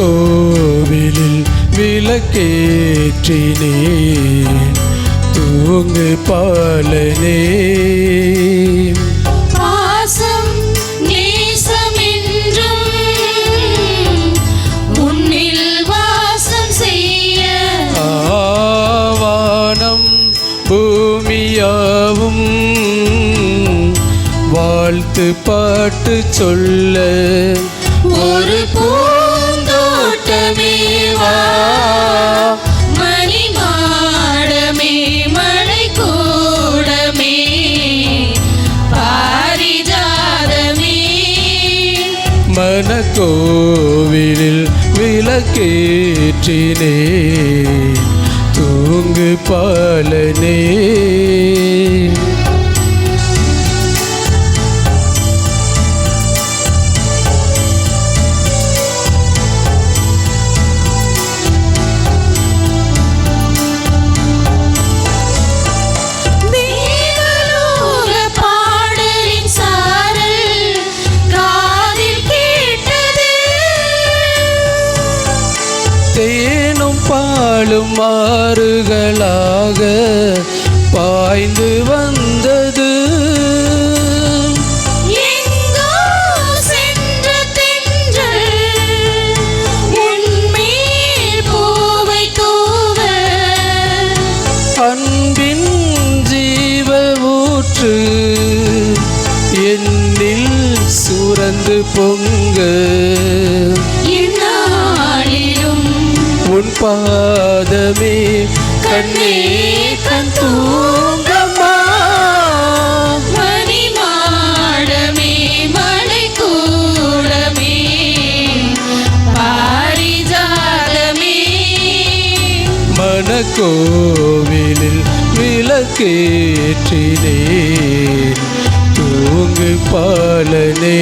கோவிலில் விளக்கேற்றினே தூங்கு பாலனே. பாசம் நேசமென்றும் உன்னில் வாசம் செய்ய ஆவானம் பூமியாவும் வாழ்த்து பாட்டு சொல்ல ஒரு பூந்தோட்டமே வா, மணிமாடமே மழை கூடமே பாரிஜாதமே. மனக்கோவிலில் விளக்கேற்றினே தூங்கு பாலனே. தேனும் பாலும் ஆறுகளாக பாய்ந்து வந்தது. எங்கோ சென்ற தென்றல் உன்மேல் பூவை தூவ அன்பின் ஜீவ ஊற்று என்னில் சுரந்து பொங்க உன் பாதமே கண்ணே கண் தூங்கம்மா. மணிமாடமே மழை கூடமே பாரிஜாதமே. மனக்கோவிலில் விளக்கேற்றினே தூங்கு பாலனே.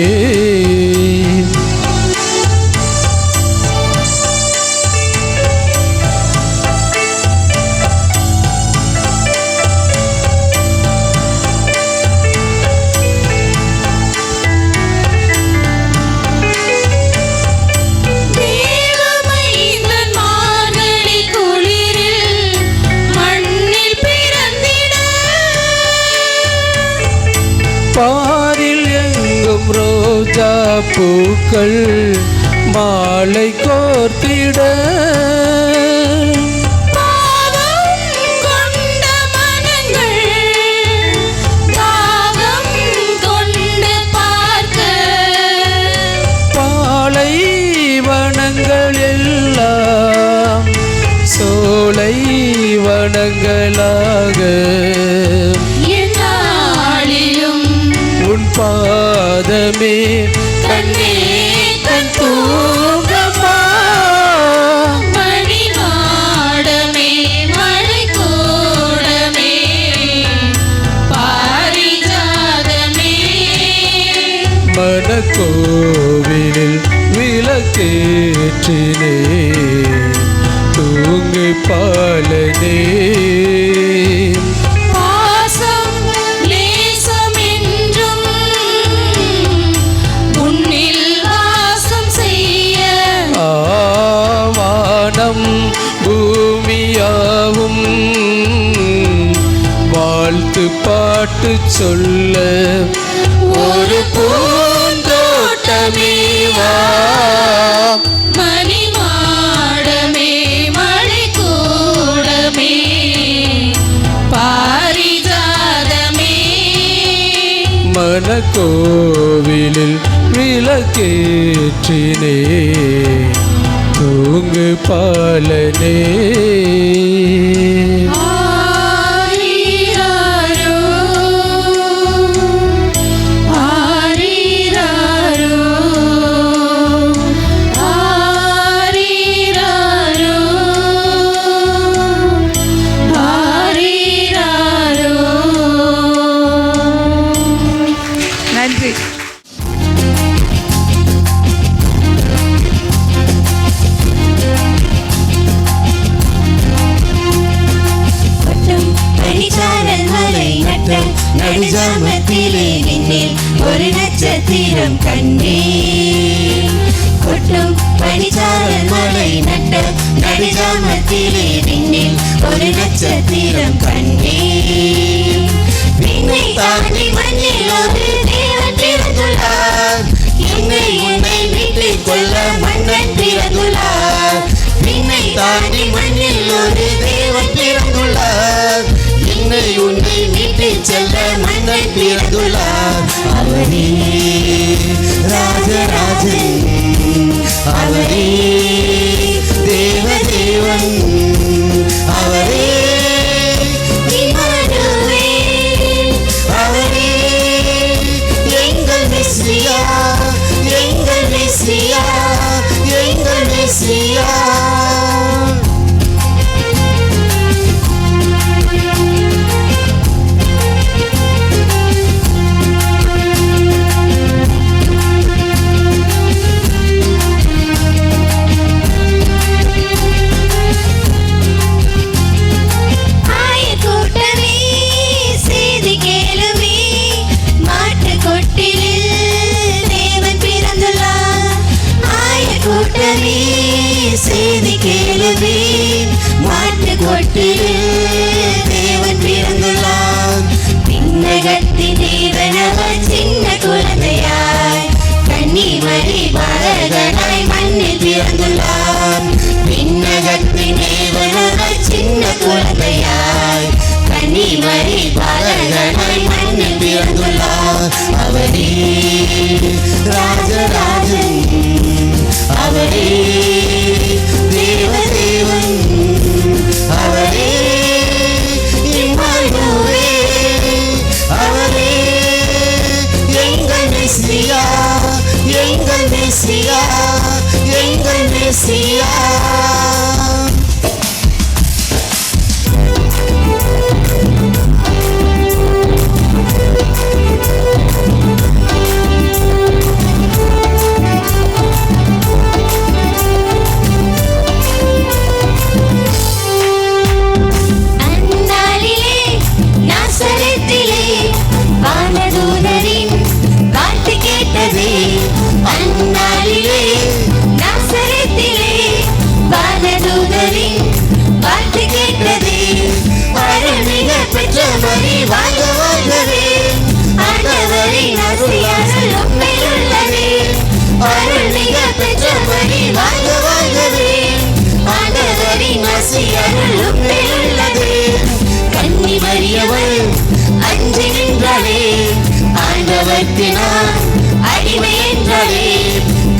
பாரில் எங்கும் ரோஜா பூக்கள் மாலை கோர்த்திட பாலை வனங்கள் எல்லாம் சோலை வனங்களாக உன் பாதமே கண்ணே கண் தூங்கம்மா. மணிமாடமே மழை கூடமே பாரிஜாதமே. மனக்கோவிலில் விளக்கேற்றினே தூங்கு பாலனே. பூமியாவும் வாழ்த்து பாட்டு சொல்ல ஒரு பூந்தோட்டமே வா, மணிமாடமே மழை கூடமே பாரிஜாதமே. மனக்கோவிலில் விளக்கேற்றினே தூங்கு பாலனே. நன்றி. நடுஜாமத்திலே நின்னேன் ஒரு நட்சத்திரம் கண்டேன். கொட்டும் பனிச்சாரல் மழை நட்ட நடுஜாமத்திலே விண்ணில் ஒரு நட்சத்திரம் கண்டேன். விண்ணை தாண்டி மண்ணில் ஒரு தேவன் பிறந்துள்ளார். என்னை உன்னை மீட்டுக் கொள்ள மன்னன் பிறந்துள்ளார். விண்ணை தாண்டி மண்ணில் ஒரு தேவன் பிறந்துள்ளார். என்னை உன்னை மீட்டுச் செல்ல மன்னன் பிறந்துள்ளார். அவரே ராஜராஜன், அவரே தேவதேவன், அவரே இம்மானுவேல், அவரே எங்கள் மெஸ்ஸியா, எங்கள் மெஸ்ஸியா, எங்கள் மெஸ்ஸியா. செய்தி கேளுவே, மாட்டு கொட்டில் தேவன் பிறந்துள்ளார். விண்ணகத்தின் தேவனவர் சின்ன குழந்தையாய் கன்னிமரி பாலகனாய் மண்ணில் பிறந்துள்ளார். விண்ணகத்தின் தேவனவர் சின்ன குழந்தையாய் கன்னிமரி பாலகனாய் மண்ணில் பிறந்துள்ளார். அவரே ராஜராஜன், அவரே தேவதேவன், அவரே இம்மானுவேல், அவரே எங்கள் மெஸ்ஸியா, எங்கள் மெஸ்ஸியா, எங்கள் மெஸ்ஸியா. அந்நாளிலே நாசரேத்திலே வானதூதரின் வார்த்தை கேட்டதே. அருள்மிக பெற்ற மரி வாழ்க வாழ்கவே, ஆண்டவரின் ஆசையால் உம்மில் உள்ளதே. அருள்மிக பெற்ற மரி வாழ்க வாழ்கவே, ஆண்டவரின் ஆசையால் உம்மில் உள்ளதே. கன்னி மரியவள் அஞ்சி நின்றாளே, ஆண்டவர்த்தினான் அடிமை என்றாளே.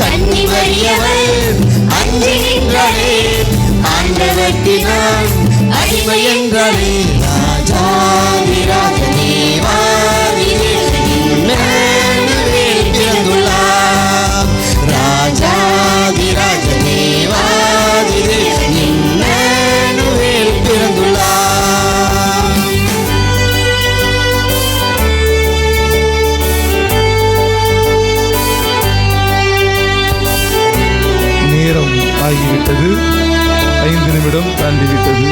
கன்னி மரியவள் அஞ்சி நின்றாளே, ஆண்டவர்த்தினான் அடிமை என்றாளே. ராஜாதிராஜனே இம்மானுவேல் பிறந்துள்ளார். ராஜாதிராஜனே இம்மானுவேல் பிறந்துள்ளார். நேரம் ஆகிவிட்டது, 5 நிமிடம் தாண்டிவிட்டது.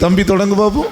தம்பி தொடங்கு பாப்போம்.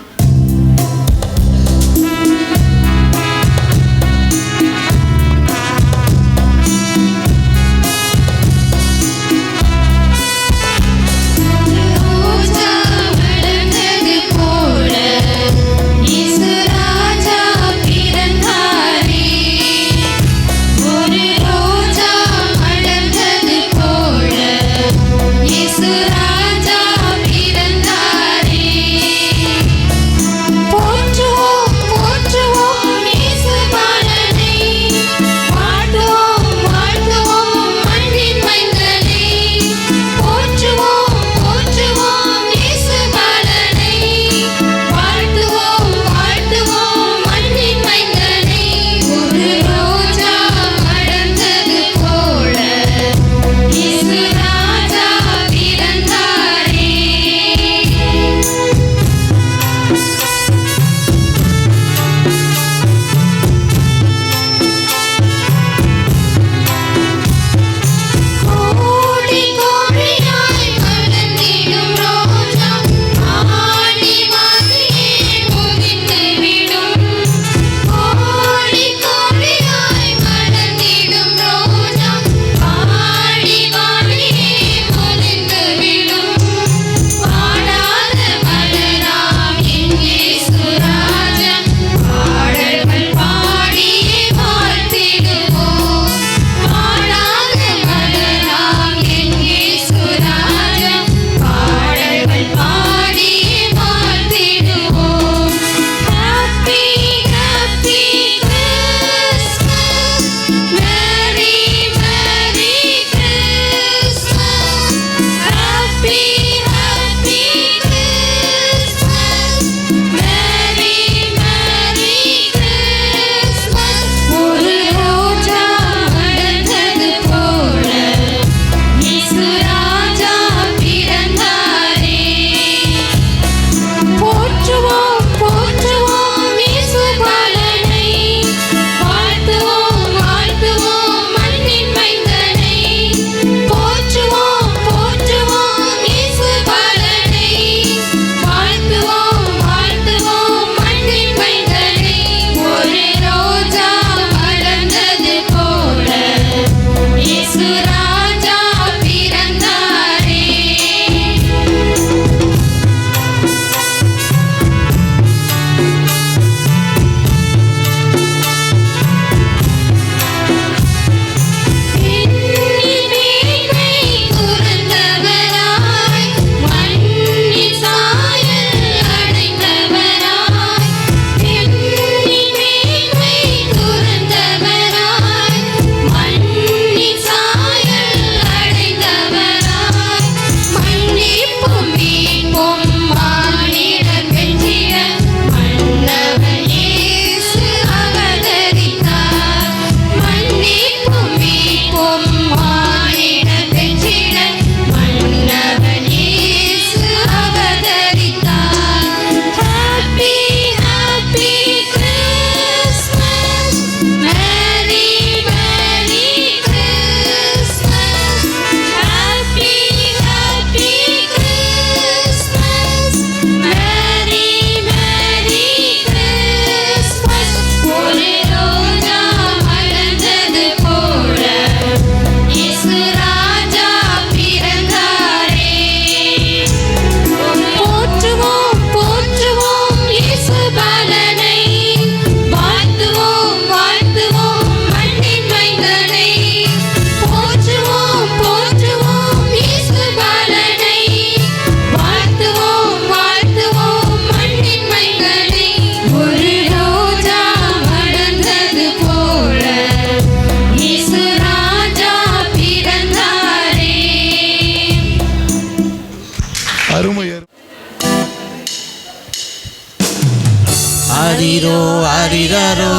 ஆரிரோ ஆரிரோ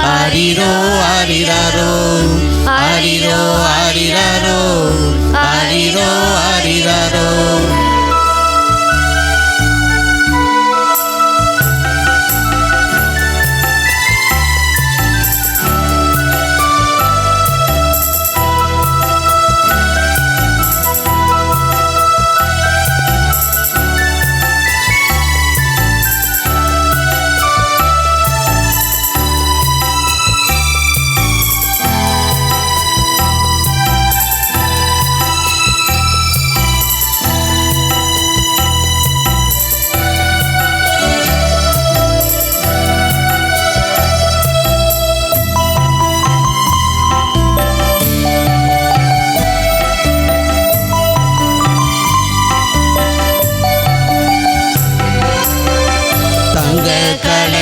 ஆரிரோ ஆரிரோ ஆரிரோ ஆரிரோ ஆரிரோ ஆரிரோ.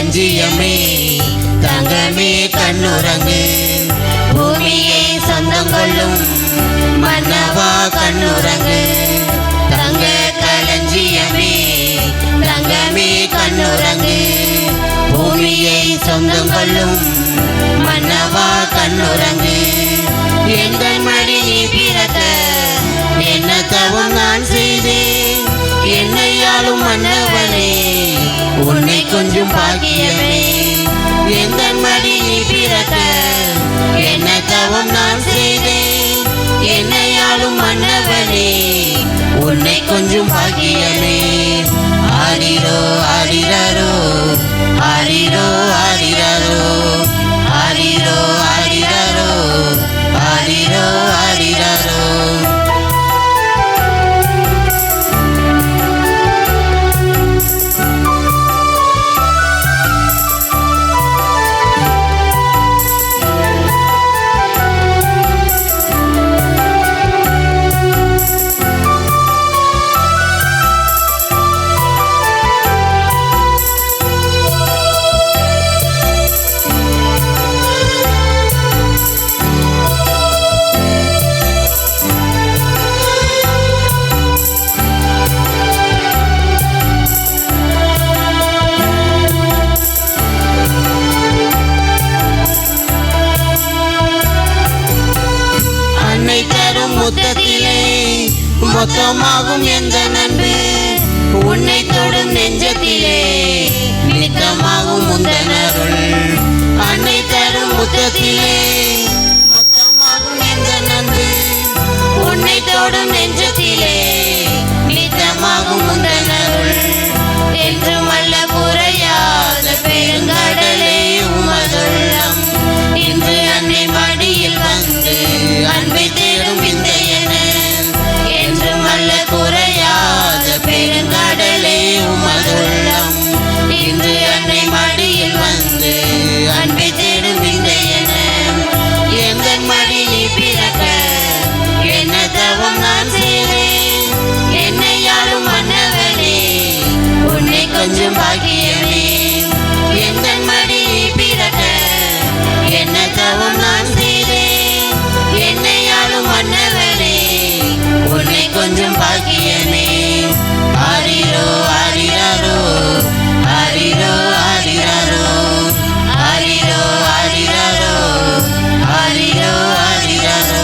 களஞ்சியமே தங்கமே கண்ணுறங்கு பூமியை சொந்தம் கொள்ளும் மன்னவா கண்ணுறங்கு தங்க களஞ்சியமே தங்கமே கண்ணுறங்கு பூமியை சொந்தம் கொள்ளும் மன்னவா கண்ணுறங்கு எங்கள் மடி நீ பிறக்க என்ன தவம் நான் செய்தேன் என்னையாலும் மன்னவனே உன்னை கொஞ்சம் பாக்கியமே எங்கள் மடி நீ பிறக்க என்ன தவம் நான் செய்தேன் என்னையாலும் மன்னவனே உன்னை கொஞ்சம் பாக்கியமே ஆரிரோ ஆரிரோ ஆரிரோ ஆரிரோ ஆரிரோ ஆரிரோ ஆரிரோ ஆரிரோ முத்தத்திலே மொத்தமாகும் எந்த நன்பு உன்னை தொடும் நெஞ்சத்திலே நித்தமாகும் முந்தனருள் அன்னை தரும் முத்தத்திலே மொத்தமாகும் எந்த நன்பு உன்னை தொடும் நெஞ்சத்திலே நித்தமாகும் முந்தனருள் என்றும் அல்ல குறையாத பெருங்கடலே உமதுள்ளம் இன்று அன்னை மடியில் வந்து அன்பை தேடும் இந்த என்றும் அல்ல குறையாத பெருங்கடலே உமதுள்ளம் இன்று அன்னை மடியில் வந்து அன்பை தேடும் இந்த எங்கள் மடி நீ பிறக்க என்ன தவம் நான் செய்தேன் என்னையாலும் மன்னவனே உன்னை கொஞ்சம் பாக்கியமே எங்கள் மடி நீ பிறக்க என்ன தவம் நான் செய்தேன் என்னையாலும் மன்னவனே உன்னை கொஞ்சம் பாக்கியமே ஆரிரோ ஆரிரோ ஆரிரோ ஆரிரோ ஆரிரோ ஆரிரோ ஆரிரோ ஆரிரோ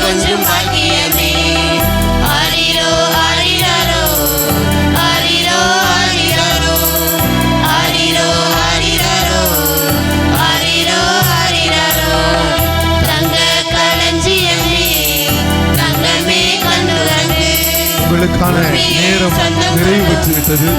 கொஞ்சம் பாக்கியமே ஆரிரோ ஆரிரோ ஆரிரோ ஆரிரோ ஆரிரோ ஆரிரோ ஆரிரோ ஆரிரோ தங்க களஞ்சியமே தங்கமே கண்ணுறங்கு உங்களுக்கான நேரம் நிறைவு பெற்றுவிட்டது.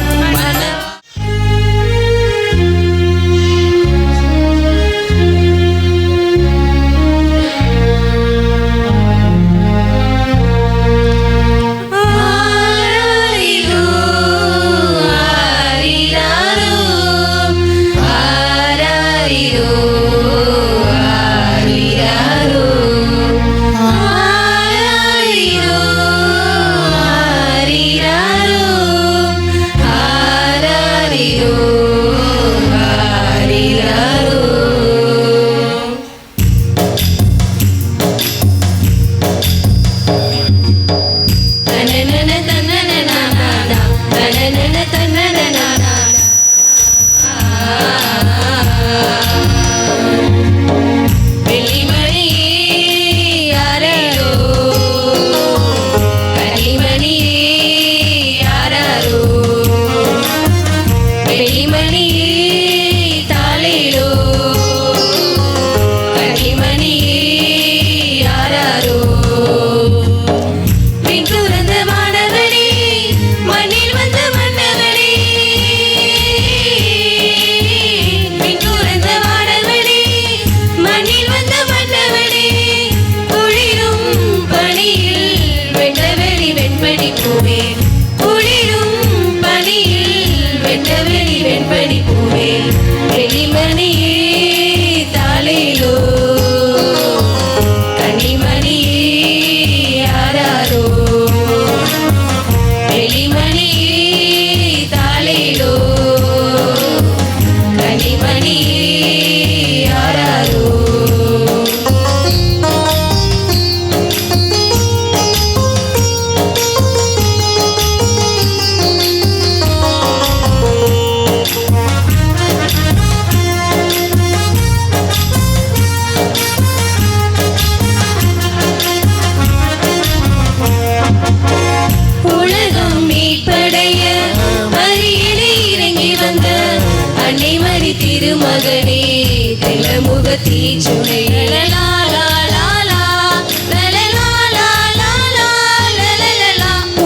முகத்தீச்சுனை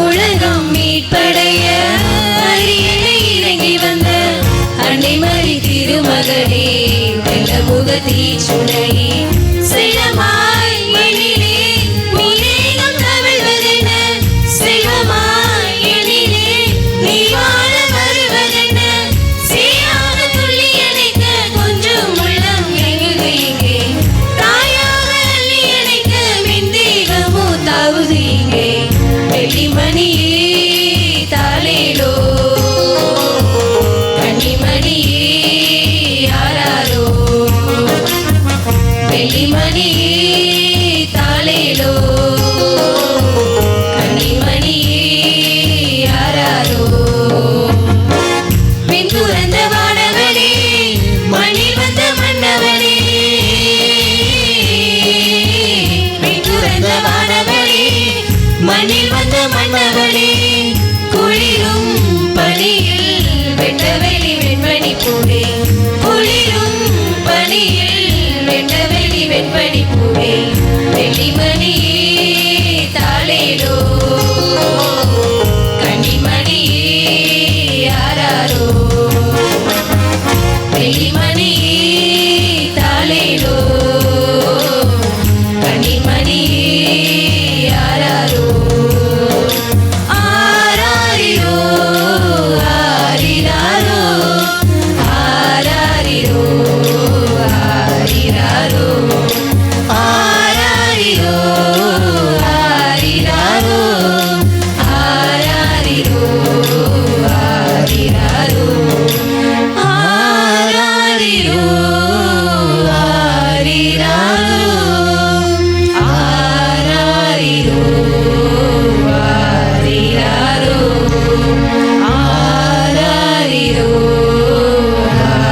உலகம் மீட்படைய அரியணை இறங்கி வந்த அன்னைமரி திருமகனே வெள்ள முகத்தீச்சுனை செல்லமாய் எழிலே நீரேகம் தவழ்வதென செல்வமாய் எழிலே நீ வாழ வருவதென சீராக துள்ளி அணைக்க கொஞ்சம் உள்ளம் எங்குகே தாயாக அள்ளி அணைக்க மின்தேகமோ தாவுதீங்கே வெள்ளிமணியே தாளேலோ கன்னிமணியே யாராரோ வெள்ளிமணியே தாளேலோ கன்னிமணியே யாராரோ பின் துறந்த வானவனே மண்ணில் வந்த மன்னவனே பின் துறந்த வானவனே மண்ணில் வந்த மன்னவனே குளிரும் பனியில் வெட்டவெளி வெண்மணி பூவே குளிரும் பனியில் வெட்டவெளி வெண்மணி பூவே வெள்ளிமணியே தாளேலோ கன்னிமணியே யாராரோ வெள்ளிமணியே தாளேலோ கன்னிமணியே யாராரோ ஆராரிரோ ஆரிராரோ ஆராரிரோ ஆரிராரோ ஆராரிரோ ஆரிராரோ ஆராரிரோ ஆரிராரோ ஆராரிரோ ஆரிராரோ ஆராரிரோ ஆரிராரோ ஆராரிரோ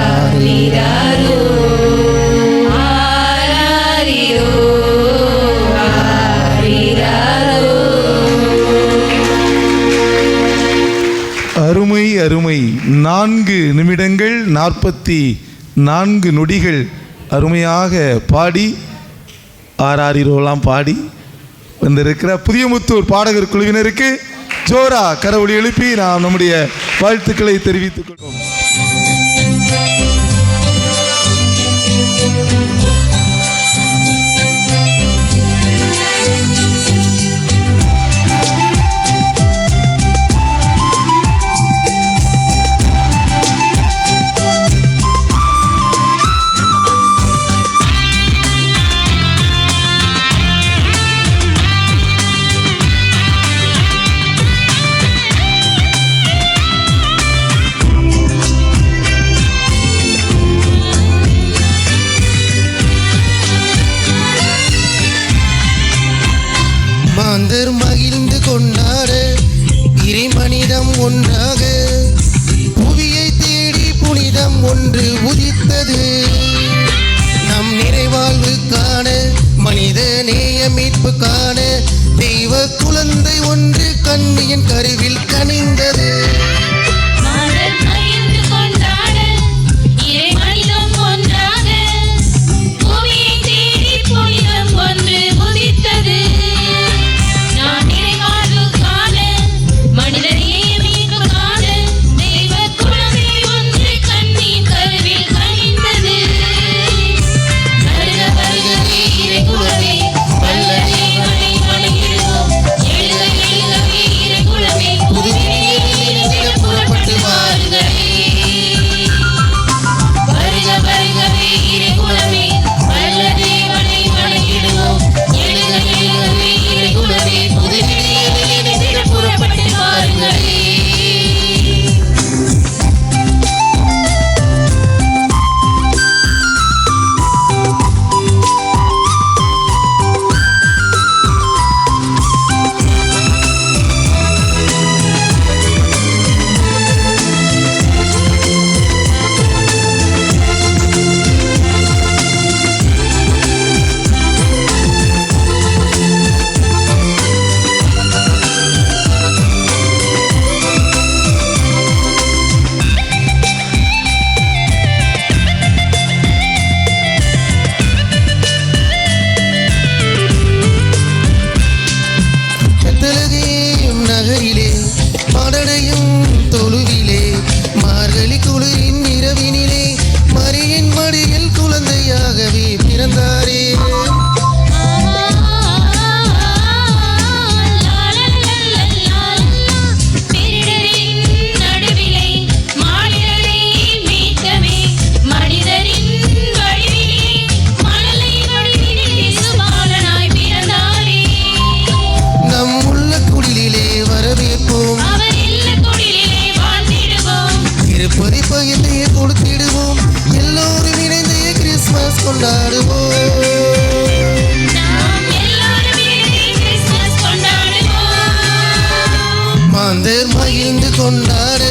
ஆரிராரோ ஆராரிரோ ஆரிராரோ. அருமை அருமை 4 நிமிடங்கள் 44 நொடிகள் அருமையாக பாடி ஆராரிரோலாம் பாடி வந்திருக்கிற புதியமுத்தூர் பாடகர் குழுவினருக்கு ஜோரா கரவொலி எழுப்பி நாம் நம்முடைய வாழ்த்துக்களை தெரிவித்துக் கொள்வோம். மாந்தர் மகிழ்ந்து கொண்டாட இறைமனிதம் ஒன்றாக புவியை தேடி புனிதம் ஒன்று உதித்தது. நம் நிறைவாழ்வு காண மனித நேய மீட்பு காண தெய்வ குழந்தை ஒன்று கன்னியின் கருவில் கனிந்தது. மாந்தர் மகிழ்ந்து கொண்டாட இறைமனிதம் ஒன்றாக புவியை தேடி புனிதம் ஒன்று உதித்தது. நான் நிறைவாழ்வு காண மனிதநேய மீட்பு காண தெய்வ குழந்தை ஒன்று கன்னியின் கருவில் கனிந்தது. வருக வருகவே இறைக்குலமே வல்ல தேவனை வணங்கிடுவோம். எழுக எழுகவே இறைக்குலமே கொண்டாட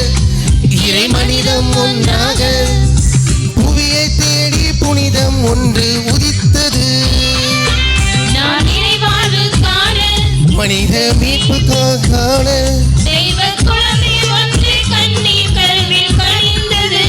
இறை மனிதம் ஒன்றாக புவியை தேடி புனிதம் ஒன்று உதித்தது. நாம் இறைவாழ்வு காண மனித மீட்புக்காக தெய்வ குழந்தை ஒன்று கண்ணீர் கருவில் கனிந்தது.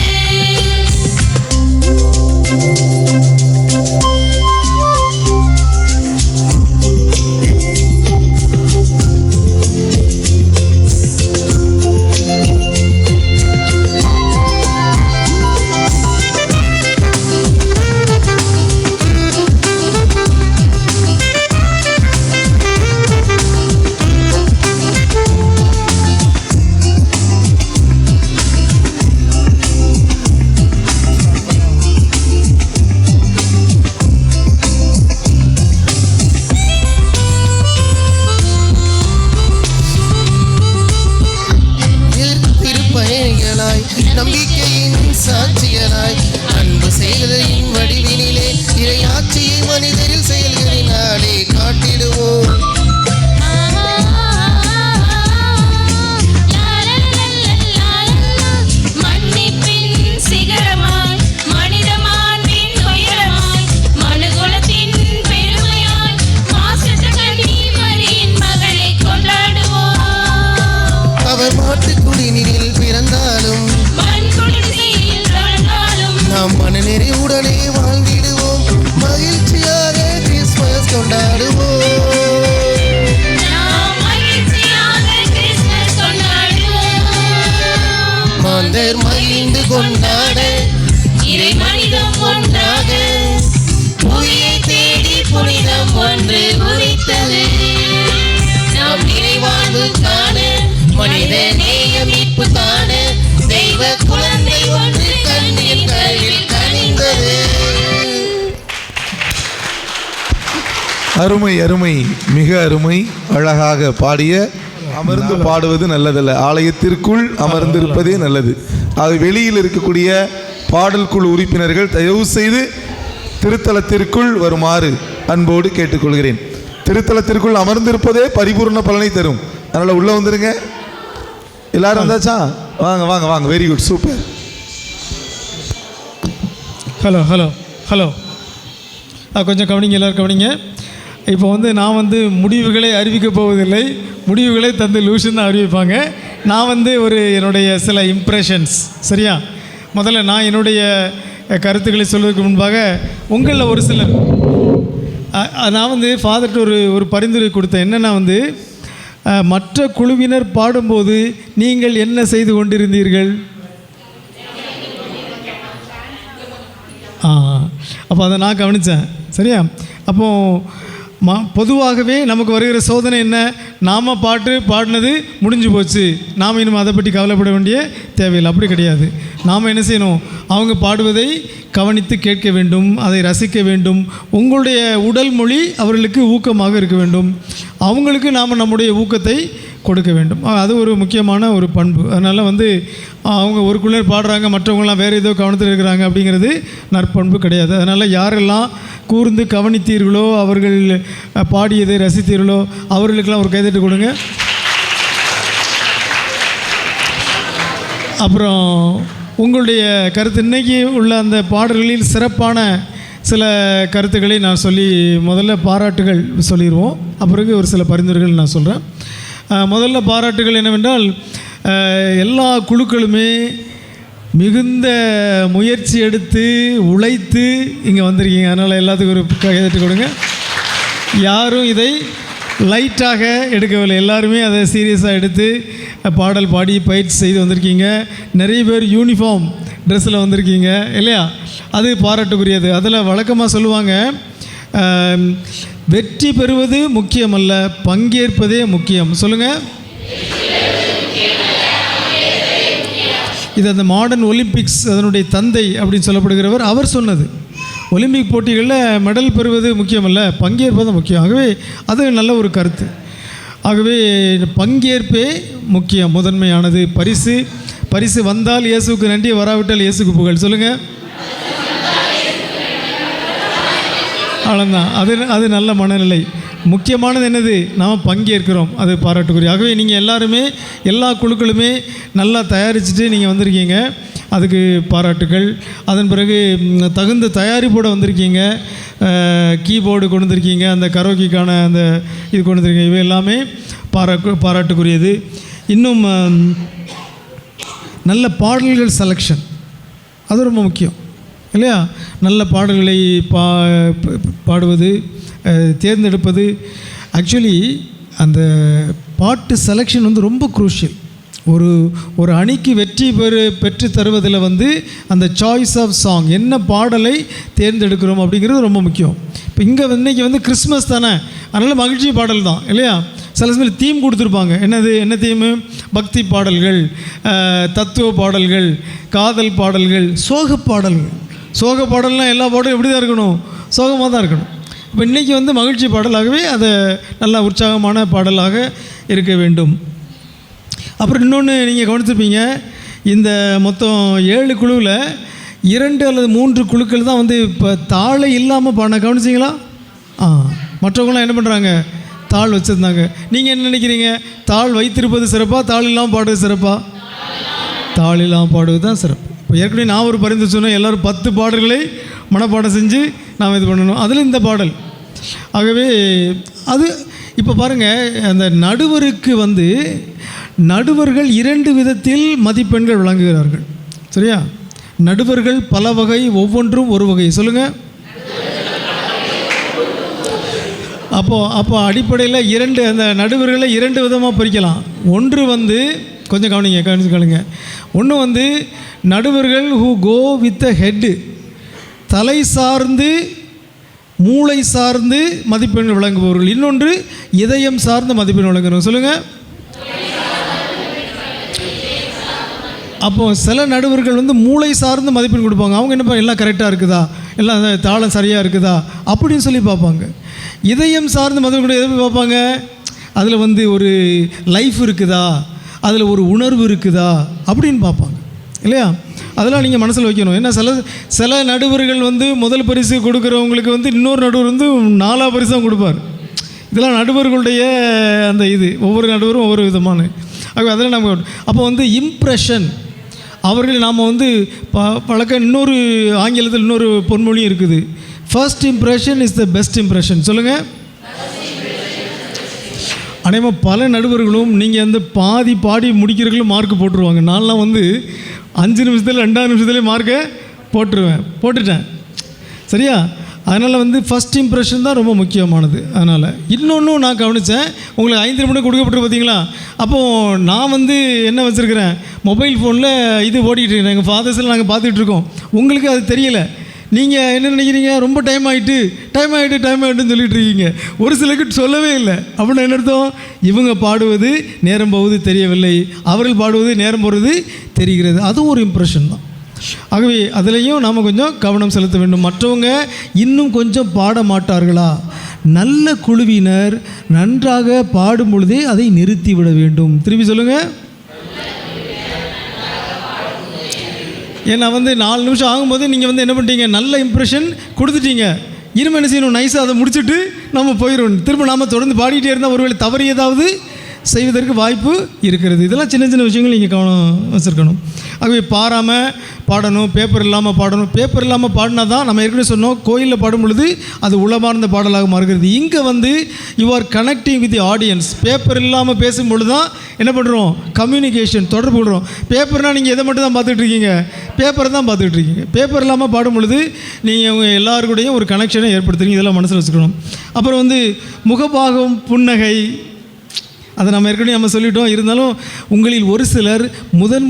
திருப்பயணிகளாய் நம்பிக்கையின் சாட்சிகளாய் அன்பு செயல்களின் வடிவினிலே இறையாட்சியை மனிதரில் செயல்களினாலே காட்டிடுவோம். மன்னிப்பின் சிகரமாய் மனித மாண்பின் உயரமாய் மனுகுலத்தின் பெருமையாய் மாசற்ற கன்னி மரியின் மகளை கொண்டாடுவோம். அவர் மாட்டுக்குடினில் பிறந்தாலும் மண் குடிசையில் வாழ்ந்தாலும் நாம் மனநிறைவுடனே வாழ்ந்திடுவோம். மகிழ்ச்சியாக கிறிஸ்மஸ் கொண்டாடுவோம். நாம் மகிழ்ச்சியாக கிறிஸ்மஸ் கொண்டாடுவோம். மாந்தர் மகிழ்ந்து கொண்டாட இறை மனிதம் ஒன்றாக புவியை தேடி புனிதம் ஒன்று உதித்தது. நாம் நிறைவாழ்வு காண மனித நேய மீட்பு காண தெய்வ குழந்தை ஒன்று கண்ணீர் கருவில் கனிந்தது. அருமை அருமை, மிக அருமை. அழகாக பாடிய. அமர்ந்து பாடுவது நல்லதல்ல, ஆலயத்திற்குள் அமர்ந்திருப்பதே நல்லது. அது வெளியில் இருக்கக்கூடிய பாடல் குழு உறுப்பினர்கள் தயவு செய்து திருத்தலத்திற்குள் வருமாறு அன்போடு கேட்டுக்கொள்கிறேன். திருத்தலத்திற்குள் அமர்ந்திருப்பதே பரிபூர்ண பலனை தரும். அதனால் உள்ளே வந்துடுங்க. எல்லாரும் வந்தாச்சா? வாங்க வாங்க வாங்க. Very good, super. Hello hello hello கொஞ்சம் கவனிங்க, எல்லோரும் கவனிங்க. இப்போ நான் முடிவுகளை அறிவிக்கப் போவதில்லை. முடிவுகளை தந்து லூஷன் தான் அறிவிப்பாங்க. நான் என்னுடைய சில இம்ப்ரெஷன்ஸ், சரியா? முதல்ல நான் என்னுடைய கருத்துக்களை சொல்வதற்கு முன்பாக உங்களில் ஒரு சிலர் நான் ஃபாதர்கிட்ட ஒரு பரிந்துரை கொடுத்தேன். என்னென்னா மற்ற குழுவினர் பாடும்போது நீங்கள் என்ன செய்து கொண்டிருந்தீர்கள்? அப்போ அதை நான் கவனித்தேன், சரியா? அப்போது பொதுவாகவே நமக்கு வருகிற சோதனை என்ன? நாம் பாடினது முடிஞ்சு போச்சு, நாம் இன்னும் அதை பற்றி கவலைப்பட வேண்டிய தேவையில்லை. அப்படி கிடையாது. நாம் என்ன செய்யணும்? அவங்க பாடுவதை கவனித்து கேட்க வேண்டும், அதை ரசிக்க வேண்டும். உங்களுடைய உடல் மொழி அவர்களுக்கு ஊக்கமாக இருக்க வேண்டும். அவங்களுக்கு நாம் நம்முடைய ஊக்கத்தை கொடுக்க வேண்டும். அது ஒரு முக்கியமான ஒரு பண்பு. அதனால் அவங்க ஒரு குழுவினர் பாடுறாங்க, மற்றவங்களாம் வேறு ஏதோ கவனத்தில் இருக்கிறாங்க அப்படிங்கிறது நற்பண்பு கிடையாது. அதனால் யாரெல்லாம் கூர்ந்து கவனித்தீர்களோ, அவர்கள் பாடியதை ரசித்தீர்களோ, அவர்களுக்கெல்லாம் ஒரு கைதட்டு கொடுங்க. அப்புறம் உங்களுடைய கருத்து, இன்றைக்கி உள்ள அந்த பாடல்களில் சிறப்பான சில கருத்துக்களை நான் சொல்லி முதல்ல பாராட்டுகள் சொல்லிடுவோம். அப்புறம் ஒரு சில பரிந்துரைகள் நான் சொல்கிறேன். முதல்ல பாராட்டுகள் என்னவென்றால், எல்லா குழுக்களுமே மிகுந்த முயற்சி எடுத்து உழைத்து இங்கே வந்திருக்கீங்க. அதனால் எல்லாத்துக்கும் ஒரு கைதட்டு கொடுங்க. யாரும் இதை லைட்டாக எடுக்கவில்லை, எல்லாருமே அதை சீரியஸாக எடுத்து பாடல் பாடி பயிற்சி செய்து வந்திருக்கீங்க. நிறைய பேர் யூனிஃபார்ம் ட்ரெஸ்ஸில் வந்திருக்கீங்க இல்லையா? அது பாராட்டுக்குரியது. அதில் வழக்கமாக சொல்லுவாங்க, வெற்றி பெறுவது முக்கியமல்ல, பங்கேற்பதே முக்கியம். சொல்லுங்கள். இது அந்த மாடர்ன் ஒலிம்பிக்ஸ் அதனுடைய தந்தை அப்படின்னு சொல்லப்படுகிறவர் அவர் சொன்னது. ஒலிம்பிக் போட்டிகளில் மெடல் பெறுவது முக்கியமல்ல, பங்கேற்பது முக்கியம். ஆகவே அது நல்ல ஒரு கருத்து. ஆகவே பங்கேற்பே முக்கியம், முதன்மையானது. பரிசு வந்தால் இயேசுக்கு நன்றி, வராவிட்டால் இயேசுக்கு புகழ். சொல்லுங்கள். அவ்வளோதான். அது நல்ல மனநிலை. முக்கியமானது என்னது, நாம் பங்கேற்கிறோம், அது பாராட்டுக்குரிய. ஆகவே நீங்கள் எல்லாருமே எல்லா குழுக்களுமே நல்லா தயாரிச்சுட்டு நீங்கள் வந்திருக்கீங்க, அதுக்கு பாராட்டுக்கள். அதன் பிறகு தகுந்த தயாரிப்போடு வந்திருக்கீங்க, கீபோர்டு கொண்டு வந்திருக்கீங்க, அந்த கரோக்கிக்கான அந்த இது கொண்டு வந்திருக்கீங்க, இவை எல்லாமே பாராட்டுக்குரியது. இன்னும் நல்ல பாடல்கள் செலெக்ஷன், அது ரொம்ப முக்கியம் இல்லையா? நல்ல பாடல்களை பாடுவது, தேர்ந்தெடுப்பது. ஆக்சுவலி அந்த பாட்டு செலெக்ஷன் வந்து ரொம்ப குரூஷியல். ஒரு அணிக்கு வெற்றி பெற்று தருவதில் வந்து அந்த சாய்ஸ் ஆஃப் சாங், என்ன பாடலை தேர்ந்தெடுக்கிறோம் அப்படிங்கிறது ரொம்ப முக்கியம். இப்போ இன்றைக்கி வந்து கிறிஸ்மஸ் தானே, அதனால் மகிழ்ச்சி பாடல் தான் இல்லையா? சில சமயம் தீம் கொடுத்துருப்பாங்க. என்ன தீமு? பக்தி பாடல்கள், தத்துவ பாடல்கள், காதல் பாடல்கள், சோக பாடல்கள். சோக பாடல்னால் எல்லா பாடலும் எப்படி தான் இருக்கணும்? சோகமாக தான் இருக்கணும். இப்போ இன்றைக்கி வந்து மகிழ்ச்சி பாடலாகவே அதை நல்ல உற்சாகமான பாடலாக இருக்க வேண்டும். அப்புறம் இன்னொன்று நீங்கள் கவனிச்சிருப்பீங்க, இந்த மொத்தம் 7 குழுவில் 2 அல்லது 3 குழுக்கள் தான் வந்து இப்போ தாளை இல்லாமல் பாடின. கவனிச்சிங்களா? மற்றவங்களாம் என்ன பண்ணுறாங்க? தாள் வச்சுருந்தாங்க. நீங்கள் என்ன நினைக்கிறீங்க? தாள் வைத்திருப்பது சிறப்பாக, தாள் இல்லாமல் பாடுவது சிறப்பாக? தாள் இல்லாமல் பாடுவது தான் சிறப்பு. இப்போ ஏற்கனவே நான் ஒரு பரிந்து சொன்னேன், எல்லோரும் 10 பாடல்களை மனப்பாடம் செஞ்சு நாம் இது பண்ணணும், அதில் இந்த பாடல். ஆகவே அது இப்போ பாருங்கள், அந்த நடுவருக்கு வந்து நடுவர்கள் 2 விதத்தில் மதிப்பெண்கள் வழங்குகிறார்கள். சரியா? நடுவர்கள் பல வகை, ஒவ்வொன்றும் ஒரு வகை. சொல்லுங்கள். அப்போ அடிப்படையில் 2 அந்த நடுவர்களை 2 விதமாக பிரிக்கலாம். ஒன்று வந்து கொஞ்சம் கவனிங்க. ஒன்று வந்து நடுவர்கள் who go with a head, தலை சார்ந்து மூளை சார்ந்து மதிப்பெண் வழங்குபவர்கள். இன்னொன்று இதயம் சார்ந்த மதிப்பெண் வழங்குறவங்க. சொல்லுங்கள். அப்போது சில நடுவர்கள் வந்து மூளை சார்ந்து மதிப்பெண் கொடுப்பாங்க. அவங்க என்ன எல்லாம் கரெக்டாக இருக்குதா, எல்லாம் தாளம் சரியாக இருக்குதா அப்படின்னு சொல்லி பார்ப்பாங்க. இதயம் சார்ந்த மதிப்பெண் கூட எதை பார்ப்பாங்க? அதில் வந்து ஒரு லைஃப் இருக்குதா, அதில் ஒரு உணர்வு இருக்குதா அப்படின்னு பார்ப்பாங்க இல்லையா? அதெல்லாம் நீங்கள் மனசில் வைக்கணும். ஏன்னா சில நடுவர்கள் வந்து முதல் பரிசு கொடுக்குறவங்களுக்கு வந்து இன்னொரு நடுவர் வந்து 4ஆம் பரிசு தான் கொடுப்பார். இதெல்லாம் நடுவர்களுடைய அந்த இது, ஒவ்வொரு நடுவரும் ஒவ்வொரு விதமான. அதெல்லாம் நம்ம அப்போ வந்து இம்ப்ரெஷன் அவர்கள் நாம் வந்து பழக்கம். இன்னொரு ஆங்கிலத்தில் இன்னொரு பொன்மொழியும் இருக்குது, first impression is the best impression. சொல்லுங்கள். அநேகமாக பல நடுவர்களும் நீங்கள் வந்து பாடி முடிக்கிறவர்களும் மார்க் போட்டுருவாங்க. நான்லாம் வந்து 5 நிமிஷத்தில் 2ஆம் நிமிஷத்துலேயே மார்க்கை போட்டுட்டேன். சரியா? அதனால் வந்து ஃபஸ்ட் இம்ப்ரெஷன் தான் ரொம்ப முக்கியமானது. அதனால் இன்னொன்றும் நான் கவனித்தேன், உங்களுக்கு 5 நிமிடம் கொடுக்கப்பட்டு பார்த்தீங்களா? அப்போது நான் வந்து என்ன வச்சுருக்கிறேன், மொபைல் ஃபோனில் இது ஓடிக்கிட்டு இருக்கேன். எங்கள் ஃபாதர்ஸில் நாங்கள் பார்த்துட்ருக்கோம். உங்களுக்கு அது தெரியலை. நீங்கள் என்ன நினைக்கிறீங்க? ரொம்ப டைம் ஆகிட்டுன்னு சொல்லிட்டு இருக்கீங்க. ஒரு சிலருக்கு சொல்லவே இல்லை. அப்படின்னா என்ன அர்த்தம்? இவங்க பாடுவது நேரம் போவது தெரியவில்லை, அவர்கள் பாடுவது நேரம் போகிறது தெரிகிறது. அதுவும் ஒரு இம்ப்ரெஷன் தான். ஆகவே அதிலையும் நாம் கொஞ்சம் கவனம் செலுத்த வேண்டும். மற்றவங்க இன்னும் கொஞ்சம் பாட மாட்டார்களா? நல்ல குழுவினர் நன்றாக பாடும் பொழுதே அதை நிறுத்திவிட வேண்டும். திருப்பி சொல்லுங்கள். ஏன்னா வந்து 4 நிமிஷம் ஆகும்போது நீங்கள் வந்து என்ன பண்ணிட்டீங்க, நல்ல இம்ப்ரெஷன் கொடுத்துட்டீங்க. இனிமேல் என்ன செய்யணும், நைஸாக அதை முடிச்சுட்டு நம்ம போயிடும். திரும்ப நாம் தொடர்ந்து பாடிக்கிட்டே இருந்தால் ஒருவேளை தவறு ஏதாவது செய்வதற்கு வாய்ப்பு இருக்கிறது. இதெல்லாம் சின்ன சின்ன விஷயங்கள் நீங்கள் கவனம் வச்சுருக்கணும். ஆகவே பாடணும், பேப்பர் இல்லாமல் பாடணும். பேப்பர் இல்லாமல் பாடினா தான் நம்ம ஏற்கனவே சொன்னோம், கோயிலில் பாடும் பொழுது அது உளமார்ந்த பாடலாக மாறுகிறது. இங்கே வந்து you are connecting with the audience. Paper இல்லாமல் பேசும்பொழுது தான் என்ன பண்ணுறோம், கம்யூனிகேஷன், தொடர்பு கொள்கிறோம். பேப்பர்னால் நீங்கள் எதை மட்டும் தான் பார்த்துட்ருக்கீங்க, பேப்பரை தான் பார்த்துட்ருக்கீங்க. பேப்பர் இல்லாமல் பாடும் பொழுது நீங்கள் உங்கள் எல்லாருக்கூடையும் ஒரு கனெக்ஷனை ஏற்படுத்துறீங்க. இதெல்லாம் மனசில் வச்சுக்கணும். அப்புறம் வந்து முகபாகம், புன்னகை, அதை நம்ம ஏற்கனவே சொல்லிட்டோம். இருந்தாலும் உங்களில் ஒரு சிலர்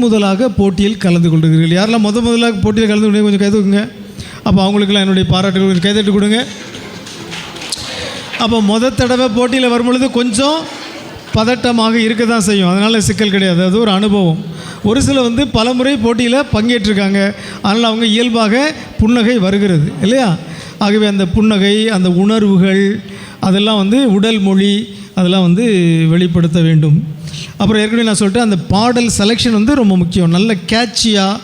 முதலாக போட்டியில் கலந்து கொள்கிறீர்கள். யாரெல்லாம் முதலாக போட்டியில் கலந்து கொண்டு கொஞ்சம் கைதுக்குங்க. அப்போ அவங்களுக்கெல்லாம் என்னுடைய பாராட்டுகள், கொஞ்சம் கைதட்டு கொடுங்க. அப்போ தடவை போட்டியில் வரும்பொழுது கொஞ்சம் பதட்டமாக இருக்க தான் செய்யும். அதனால் சிக்கல் கிடையாது, அது ஒரு அனுபவம். ஒரு சில வந்து பல முறை போட்டியில் பங்கேற்றிருக்காங்க, அதனால் அவங்க இயல்பாக புன்னகை வருகிறது இல்லையா? ஆகவே அந்த புன்னகை, அந்த உணர்வுகள், அதெல்லாம் வந்து உடல் மொழி, அதெல்லாம் வந்து வெளிப்படுத்த வேண்டும். அப்புறம் ஏற்கனவே நான் சொல்லிட்டேன், அந்த பாடல் செலெக்ஷன் வந்து ரொம்ப முக்கியம். நல்ல கேட்சியாக,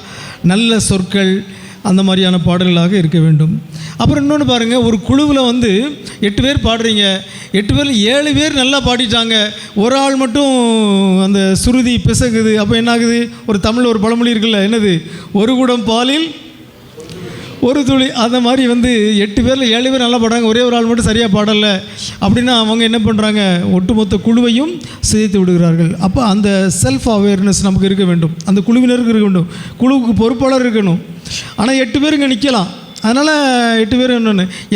நல்ல சொற்கள், அந்த மாதிரியான பாடல்களாக இருக்க வேண்டும். அப்புறம் இன்னொன்று பாருங்கள், ஒரு குழுவில் வந்து 8 பேர் பாடுறீங்க, 8 பேரில் 7 பேர் நல்லா பாடிட்டாங்க, ஒரு ஆள் மட்டும் அந்த சுருதி பிசகுது. அப்போ என்ன ஆகுது? ஒரு தமிழ் ஒரு பழமொழி இருக்குல்ல, என்னது, ஒரு குடம் பாலில் ஒரு துளி. அந்த மாதிரி வந்து 8 பேரில் 7 பேர் நல்லா பாடுறாங்க, ஒரே ஒரு ஆள் மட்டும் சரியாக பாடலை அப்படின்னா அவங்க என்ன பண்ணுறாங்க? ஒட்டுமொத்த குழுவையும் சிதைத்து விடுகிறார்கள். அப்போ அந்த செல்ஃப் அவேர்னஸ் நமக்கு இருக்க வேண்டும், அந்த குழுவினருக்கு இருக்க வேண்டும், குழுவுக்கு பொறுப்பாளர் இருக்கணும். ஆனால் 8 பேர் இங்கே நிற்கலாம். அதனால் 8 பேர்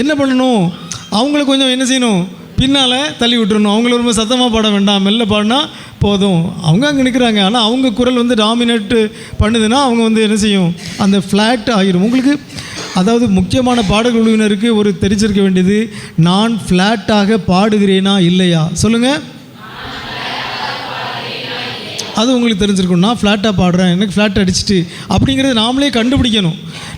என்ன பண்ணணும்? அவங்கள கொஞ்சம் என்ன செய்யணும்? பின்னால் தள்ளி விட்டுறணும். அவங்கள ரொம்ப சத்தமாக பாட வேண்டாம், மெல்ல பாடினா போதும். அவங்க அங்கே நிற்கிறாங்க, ஆனால் அவங்க குரல் வந்து டாமினேட்டு பண்ணுதுன்னா அவங்க வந்து என்ன செய்யும்? அந்த ஃப்ளாட் ஆகிரும். உங்களுக்கு அதாவது முக்கியமான பாடக்குழுவினருக்கு ஒரு தெரிஞ்சிருக்க வேண்டியது, நான் ஃப்ளாட்டாக பாடுகிறேனா இல்லையா? சொல்லுங்கள். அது உங்களுக்கு தெரிஞ்சிருக்கும். நான் ஃப்ளாட்டாக பாடுறேன், எனக்கு ஃப்ளாட் அடிச்சிட்டு அப்படிங்கிறது நாமளே கண்டுபிடிக்கணும்.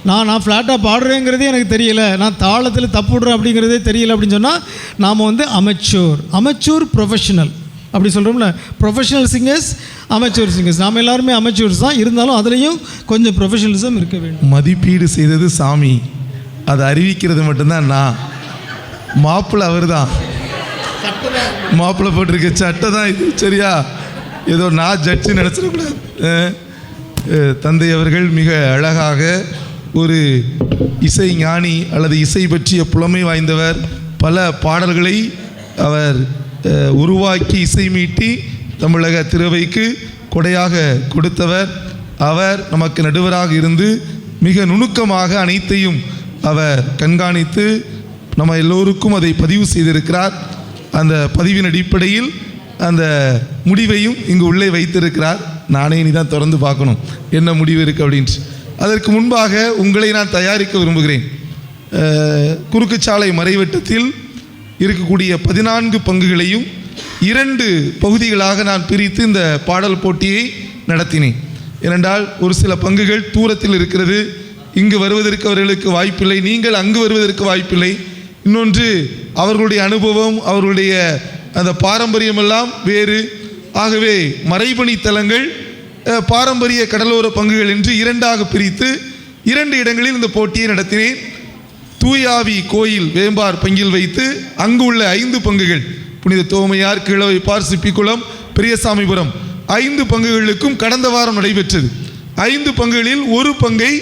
நான் ஃப்ளாட்டாக பாடுறேங்கிறதே எனக்கு தெரியலை, நான் தாளத்தில் தப்பு விடுறேன் அப்படிங்கிறதே தெரியலை அப்படின்னு சொன்னால் நாம் வந்து அமெச்சூர் ப்ரொஃபஷனல் அப்படி சொல்கிறோம்ல. Professional singers, amateur singers. நாம் எல்லாருமே அமெச்சூர்ஸ் தான், இருந்தாலும் அதுலேயும் கொஞ்சம் ப்ரொஃபஷனலிசம் இருக்க வேண்டும். மதிப்பீடு செய்தது சாமி, அதை அறிவிக்கிறது மட்டும்தான் நான். மாப்பிள்ளை அவர் தான், மாப்பிள்ளை போட்டிருக்க சட்டை தான் இது. சரியா? ஏதோ நான் ஜட்ஜு நினச்சிடக்கூடாது. தந்தை அவர்கள் மிக அழகாக ஒரு இசை ஞானி அல்லது இசை பற்றிய புலமை வாய்ந்தவர். பல பாடல்களை அவர் உருவாக்கி இசை மீட்டி தமிழக திறவைக்கு கொடையாக கொடுத்தவர். அவர் நமக்கு நடுவராக இருந்து மிக நுணுக்கமாக அனைத்தையும் அவர் கண்காணித்து நம்ம எல்லோருக்கும் அதை பதிவு செய்திருக்கிறார். அந்த பதிவின் அடிப்படையில் அந்த முடிவையும் இங்கு உள்ளே வைத்திருக்கிறார். நானே இனி தான் திறந்து பார்க்கணும் என்ன முடிவு இருக்குது அப்படின்ட்டு. அதற்கு முன்பாக உங்களை நான் தயாரிக்க விரும்புகிறேன். குறுக்குச்சாலை மறைவட்டத்தில் இருக்கக்கூடிய 14 பங்குகளையும் 2 பகுதிகளாக நான் பிரித்து இந்த பாடல் போட்டியை நடத்தினேன். ஏனென்றால் ஒரு சில பங்குகள் தூரத்தில் இருக்கிறது, இங்கு வருவதற்கு அவர்களுக்கு வாய்ப்பில்லை, நீங்கள் அங்கு வருவதற்கு வாய்ப்பில்லை. இன்னொன்று, அவர்களுடைய அனுபவம், அவர்களுடைய அந்த பாரம்பரியமெல்லாம் வேறு. ஆகவே மறைபணி தலங்கள், பாரம்பரிய கடலோர பங்குகள் என்று 2ஆக பிரித்து 2 இடங்களில் இந்த போட்டியை நடத்தினேன். தூயாவி கோயில் வேம்பார் பங்கில் வைத்து அங்கு உள்ள 5 பங்குகள், புனித தோமையார், கிழவைப்பார், சிப்பிக்குளம், பெரியசாமிபுரம் 5 பங்குகளுக்கும் கடந்த வாரம் நடைபெற்றது. 5 பங்குகளில் ஒரு பங்கை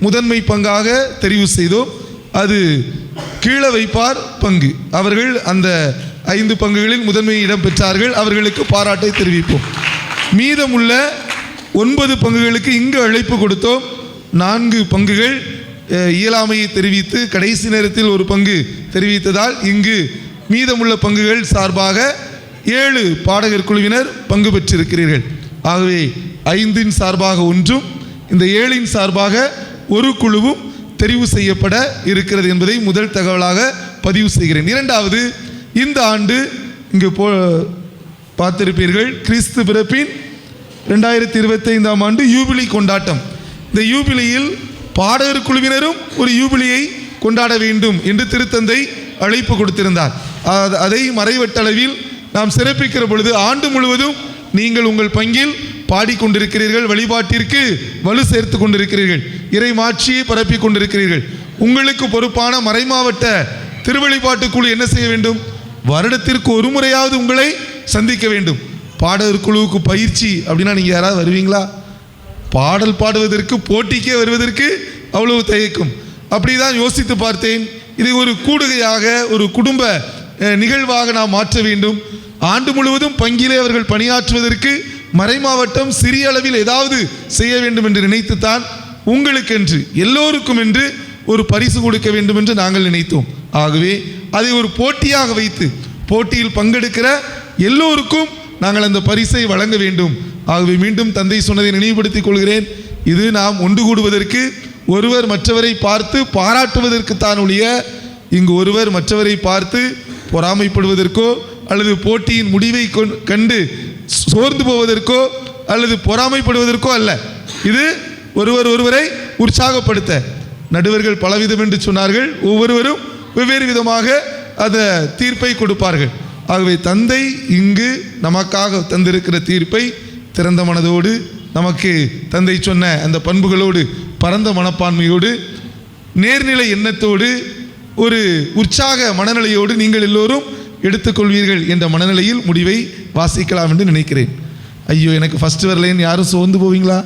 முதன்மை பங்காக தெரிவு செய்தோம். அது கீழவைப்பார் பங்கு. அவர்கள் அந்த 5 பங்குகளில் முதன்மை இடம் பெற்றார்கள். அவர்களுக்கு பாராட்டை தெரிவிப்போம். மீதமுள்ள 9 பங்குகளுக்கு இங்கு அழைப்பு கொடுத்தோம். 4 பங்குகள் இயலாமையை தெரிவித்து கடைசி நேரத்தில் ஒரு பங்கு தெரிவித்ததால் இங்கு மீதமுள்ள பங்குகள் சார்பாக 7 பாடகர் குழுவினர் பங்கு பெற்றிருக்கிறீர்கள். ஆகவே 5 சார்பாக ஒன்றும், இந்த 7 சார்பாக ஒரு குழுவும் தெரிவு செய்யப்பட இருக்கிறது என்பதை முதல் தகவலாக பதிவு செய்கிறேன். 2வது, இந்த ஆண்டு இங்கு பார்த்திருப்பீர்கள், கிறிஸ்து பிறப்பின் 2025ஆம் ஆண்டு யூபிலி கொண்டாட்டம். இந்த யூபிலியில் பாடகர் குழுவினரும் ஒரு யூபிலியை கொண்டாட வேண்டும் என்று திருத்தந்தை அழைப்பு கொடுத்திருந்தார். அதை மறைவட்டளவில் நாம் சிறப்பிக்கிற பொழுது ஆண்டு முழுவதும் நீங்கள் உங்கள் பங்கில் பாடிக்கொண்டிருக்கிறீர்கள், வழிபாட்டிற்கு வலு சேர்த்து கொண்டிருக்கிறீர்கள், இறை மாட்சியை பரப்பி கொண்டிருக்கிறீர்கள். உங்களுக்கு பொறுப்பான மறைமாவட்ட திருவழிபாட்டு குழு என்ன செய்ய வேண்டும்? வருடத்திற்கு ஒரு முறையாவது உங்களை சந்திக்க வேண்டும். பாடகர் குழுவுக்கு பயிற்சி அப்படின்னா நீங்கள் யாராவது வருவீங்களா? பாடல் பாடுவதற்கு, போட்டிக்கே வருவதற்கு அவ்வளவு தயக்கம். அப்படி தான் யோசித்து பார்த்தேன். இதை ஒரு கூடுகையாக, ஒரு குடும்ப நிகழ்வாக நாம் மாற்ற வேண்டும். ஆண்டு முழுவதும் பங்கிலே அவர்கள் பணியாற்றுவதற்கு மறைமாவட்டம் சிறிய அளவில் ஏதாவது செய்ய வேண்டும் என்று நினைத்துத்தான் உங்களுக்கென்று, எல்லோருக்கும் என்று ஒரு பரிசு கொடுக்க வேண்டும் என்று நாங்கள் நினைத்தோம். ஆகவே அதை ஒரு போட்டியாக வைத்து போட்டியில் பங்கெடுக்கிற எல்லோருக்கும் நாங்கள் அந்த பரிசை வழங்க வேண்டும். ஆகவே மீண்டும் தந்தை சொன்னதை நினைவுபடுத்திக் கொள்கிறேன். இது நாம் ஒன்று கூடுவதற்கு, ஒருவர் மற்றவரை பார்த்து பாராட்டுவதற்கு தான் ஒழிய இங்கு ஒருவர் மற்றவரை பார்த்து பொறாமைப்படுவதற்கோ அல்லது போட்டியின் முடிவை கண்டு சோர்ந்து போவதற்கோ அல்லது பொறாமைப்படுவதற்கோ அல்ல. இது ஒருவரை உற்சாகப்படுத்த. நடுவர்கள் பலவிதம் என்று சொன்னார்கள், ஒவ்வொருவரும் வெவ்வேறு விதமாக அந்த தீர்ப்பை கொடுப்பார்கள். ஆகவே தந்தை இங்கு நமக்காக தந்திருக்கிற தீர்ப்பை திறந்த மனதோடு, நமக்கு தந்தை சொன்ன அந்த பண்புகளோடு, பரந்த மனப்பான்மையோடு, நேர்நிலை எண்ணத்தோடு, ஒரு உற்சாக மனநிலையோடு நீங்கள் எல்லோரும் எடுத்துக்கொள்வீர்கள் என்ற மனநிலையில் முடிவை வாசிக்கலாம் என்று நினைக்கிறேன். ஐயோ எனக்கு ஃபஸ்ட்டு வரலேன்னு யாரும் சோர்ந்து போவீங்களா?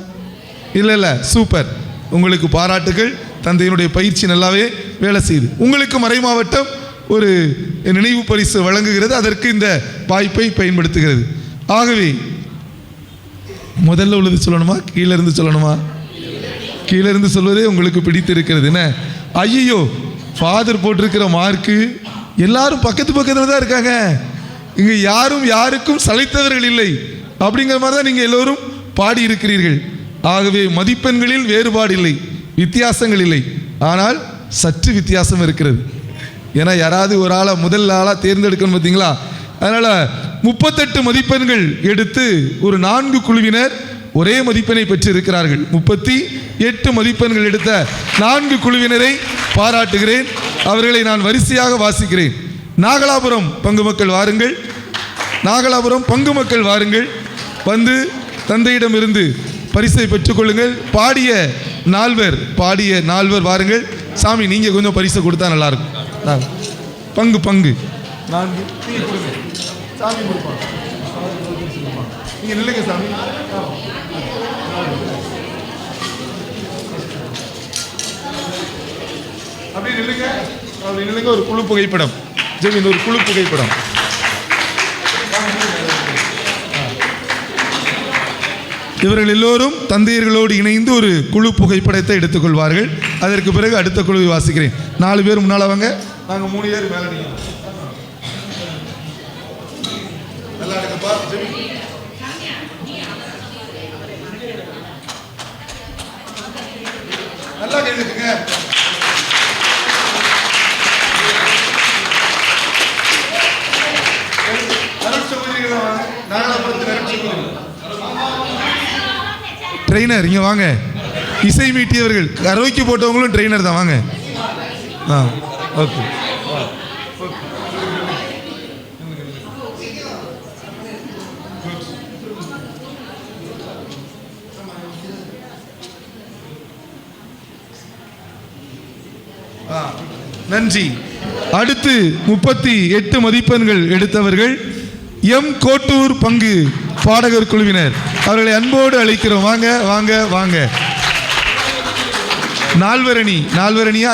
இல்லை சூப்பர், உங்களுக்கு பாராட்டுகள். தந்தையினுடைய பயிற்சி நல்லாவே வேலை செய்யுது. உங்களுக்கு மறை மாவட்டம் ஒரு நினைவு பரிசு வழங்குகிறது, அதற்கு இந்த வாய்ப்பை பயன்படுத்துகிறது. ஆகவே முதல்ல உள்ளது சொல்லணுமா கீழே இருந்து சொல்லணுமா? கீழே இருந்து சொல்வதே உங்களுக்கு பிடித்திருக்கிறது என்ன? ஐயோ ஃபாதர் போட்டிருக்கிற மார்க்கு எல்லாரும் பக்கத்தில் தான் இருக்காங்க, இங்கே யாருக்கும் சளைத்தவர்கள் இல்லை அப்படிங்கிற மாதிரி தான் நீங்கள் எல்லோரும் பாடி இருக்கிறீர்கள். ஆகவே மதிப்பெண்களில் வேறுபாடு இல்லை, வித்தியாசங்கள் இல்லை, ஆனால் சற்று வித்தியாசம் இருக்கிறது. ஏன்னா யாராவது ஒரு ஆளை முதல் ஆளாக தேர்ந்தெடுக்கணும் பார்த்தீங்களா? அதனால் 38 மதிப்பெண்கள் எடுத்து ஒரு 4 குழுவினர் ஒரே மதிப்பெண்ணை பெற்றிருக்கிறார்கள். 38 மதிப்பெண்கள் எடுத்த 4 குழுவினரை பாராட்டுகிறேன். அவர்களை நான் வரிசையாக வாசிக்கிறேன். நாகலாபுரம் பங்கு மக்கள் வாருங்கள், நாகலாபுரம் பங்கு மக்கள் வாருங்கள், வந்து தந்தையிடமிருந்து பரிசை பெற்றுக்கொள்ளுங்கள். பாடிய நால்வர் வாருங்கள். சாமி நீங்கள் கொஞ்சம் பரிசை கொடுத்தா நல்லாயிருக்கும். பங்கு 4 சாமி கொடுப்பாங்க, நீங்கள் நில்லுங்க சாமி. அப்படி நில்லுங்க. ஒரு குழு புகைப்படம், ஜெமின் ஒரு குழு புகைப்படம். இவர்கள் எல்லோரும் தந்தையர்களோடு இணைந்து ஒரு குழு புகைப்படத்தை எடுத்துக்கொள்வார்கள். அதற்கு பிறகு அடுத்த குழுவை வாசிக்கிறேன். 4 பேர் முன்னால் வாங்க, நாங்கள் 3 பேர் மேலே நிற்கிறோம். நல்லா இருக்குப்பா ஜெமின். நல்லா கேளுங்க. ட்ரெயினர் இங்கே வாங்க. இசை மீட்டியவர்கள் கரோக்கி போட்டவங்களும் ட்ரெயினர் தான், வாங்க. ஓகே. நன்றி. அடுத்து 38 மதிப்பெண்கள் எடுத்தவர்கள் எம் கோட்டூர் பங்கு பாடகர் குழுவினர். அவர்களை அன்போடு அழைக்கிறோம். வாங்க வாங்க வாங்க. நால்வரணியா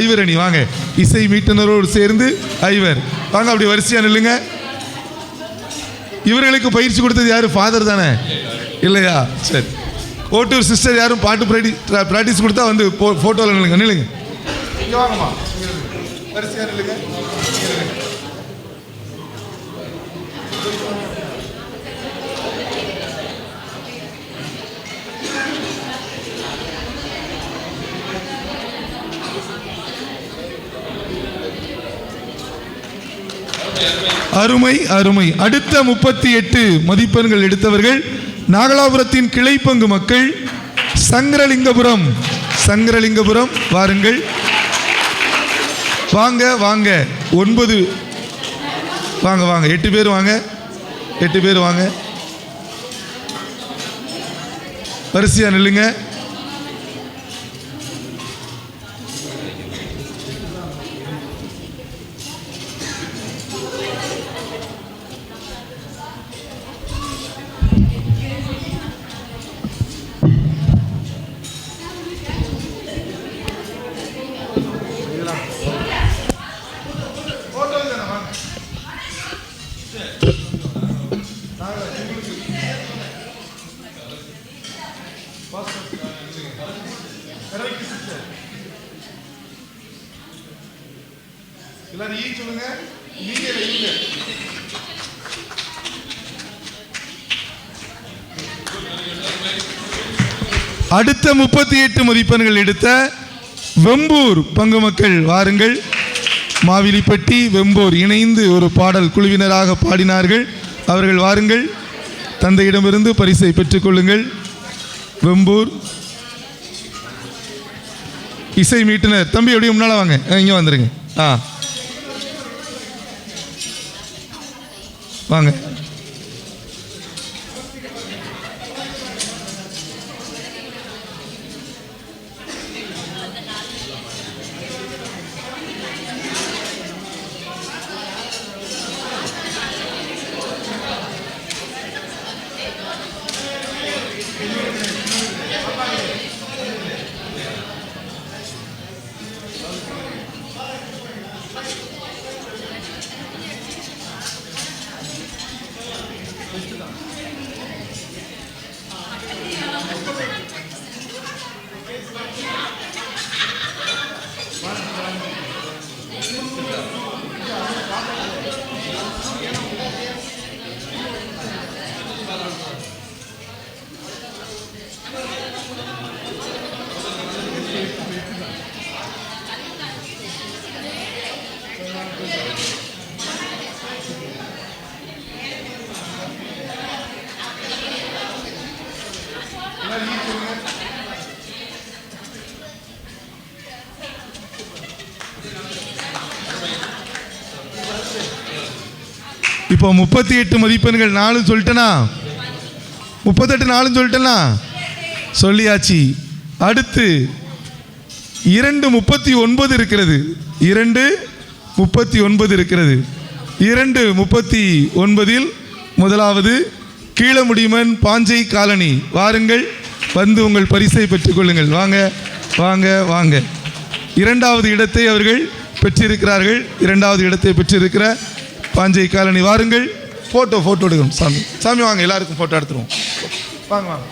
ஐவரணி வாங்க. இசை மீட்டினரோடு சேர்ந்து ஐவர் வாங்க. அப்படி வரிசையா நில்லுங்க. இவர்களுக்கு பயிற்சி கொடுத்தது யாரு? ஃபாதர் தானே, இல்லையா? சரி. கோட்டூர் சிஸ்டர் யாரும் பாட்டு பிராக்டிஸ் கொடுத்தா வந்து போட்டோவில் நில்லுங்க. இங்கே வாங்கம்மா, வரிசையா நில்லுங்க. அருமை அருமை. அடுத்த 38 மதிப்பெண்கள் எடுத்தவர்கள் நாகலாபுரத்தின் கிளைப்பங்கு மக்கள் சங்கரலிங்கபுரம் வாருங்கள். வாங்க வாங்க. 9 வாங்க வாங்க. 8 பேர் வாங்க, 8 பேர் வாங்க. வரிசையா நில்லுங்க. அடுத்த 38 மதிப்பெண்கள் எடுத்த வெம்பூர் பங்கு மக்கள் வாருங்கள். மாவிலிப்பட்டி வெம்பூர் இணைந்து ஒரு பாடல் குழுவினராக பாடினார்கள். அவர்கள் வாருங்கள், தந்தையிடமிருந்து பரிசை பெற்றுக்கொள்ளுங்கள். வெம்பூர் இசை மீட்டினர் தம்பி அப்படியே முன்னால வாங்க, இங்கே வந்துருங்க. வாங்க. இப்போ 38 மதிப்பெண்கள் 4 சொல்லிட்டேனா, 38 4 சொல்லிட்டேனா, சொல்லியாச்சு. அடுத்து 2:39 இருக்கிறது. 2:39 இருக்கிறது. 2:39 முதலாவது கீழமுடிமன் பாஞ்சை காலனி. வாருங்கள், வந்து உங்கள் பரிசை பெற்றுக்கொள்ளுங்கள். வாங்க வாங்க வாங்க. 2வது இடத்தை அவர்கள் பெற்றிருக்கிறார்கள். 2வது இடத்தை பெற்றிருக்கிற பாஞ்சை காலனி வாருங்கள். ஃபோட்டோ எடுக்கணும். சாமி வாங்க, எல்லாருக்கும் ஃபோட்டோ எடுத்துருவோம். வாங்க வாங்க.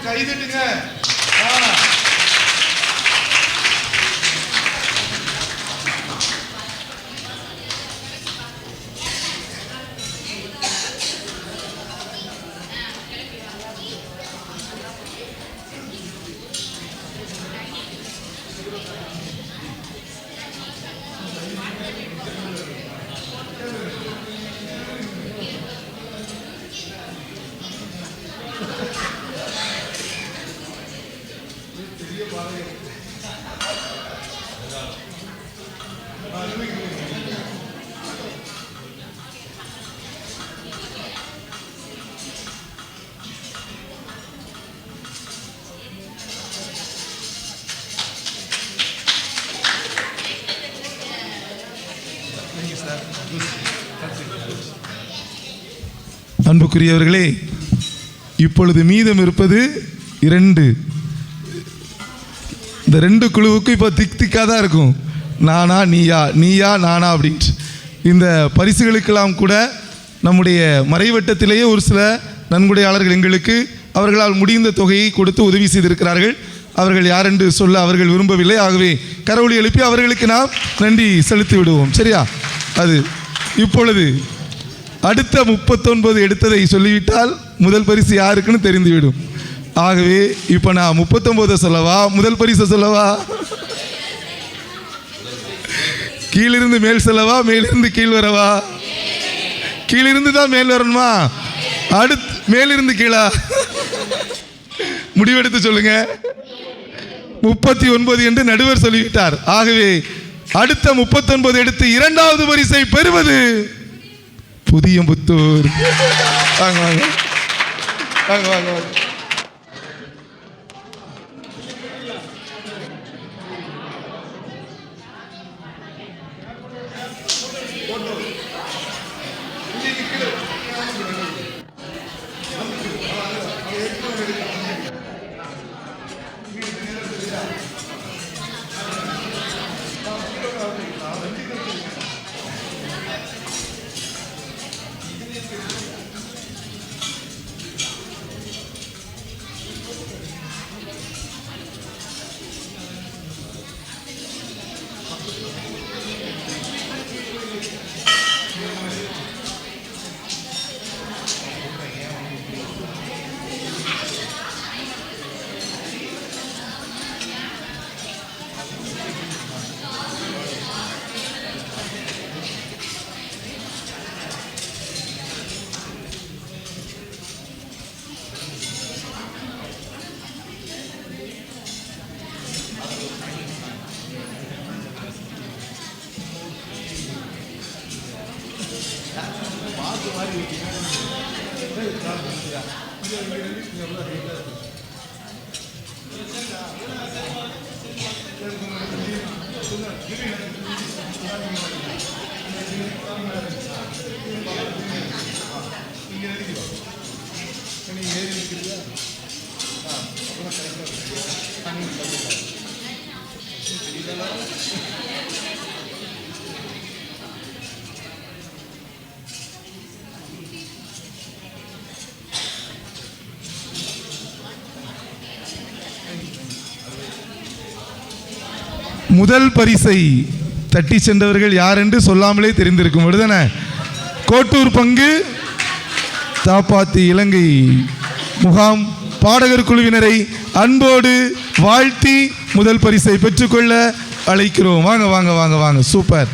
கைதட்டுங்க. அன்புக்குரியவர்களே, இப்பொழுது மீதம் இருப்பது 2. இந்த 2 குழுவுக்கு இப்போ திக்காக தான் இருக்கும். நானா நீயா, நீயா நானா அப்படின்ட்டு. இந்த பரிசுகளுக்கெல்லாம் கூட நம்முடைய மறைவட்டத்திலேயே ஒரு சில நன்கொடையாளர்கள் எங்களுக்கு அவர்களால் முடிந்த தொகையை கொடுத்து உதவி செய்திருக்கிறார்கள். அவர்கள் யாரென்று சொல்ல அவர்கள் விரும்பவில்லை. ஆகவே கரவொலி எழுப்பி அவர்களுக்கு நாம் நன்றி செலுத்தி விடுவோம். சரியா? அது இப்பொழுது அடுத்த 39 எடுத்ததை சொல்லிவிட்டால் முதல் பரிசு யாருக்குன்னு தெரிந்துவிடும். ஆகவே இப்போ நான் 39 சொல்லவா, முதல் பரிசு சொல்லவா, கீழிருந்து மேல் சொல்லவா, மேலிருந்து கீழ் வரவா? கீழிருந்து தான் மேல் வரணுமா? அடுத்து மேலிருந்து கீழா? முடிவெடுத்து சொல்லுங்க. 39 என்று நடுவர் சொல்லிவிட்டார். ஆகவே அடுத்த 39 எடுத்து 2வது பரிசை பெறுவது புதியம்புத்தூர். வாங்க வாங்க வாங்க வாங்க வாங்க. முதல் பரிசை தட்டி சென்றவர்கள் யார் என்று சொல்லாமலே தெரிந்திருக்கும் விடுதன கோட்டூர் பங்கு தாப்பாத்தி இலங்கை முகாம் பாடகர் குழுவினரை அன்போடு வாழ்த்தி முதல் பரிசை பெற்றுக்கொள்ள அழைக்கிறோம். வாங்க வாங்க வாங்க வாங்க. சூப்பர்.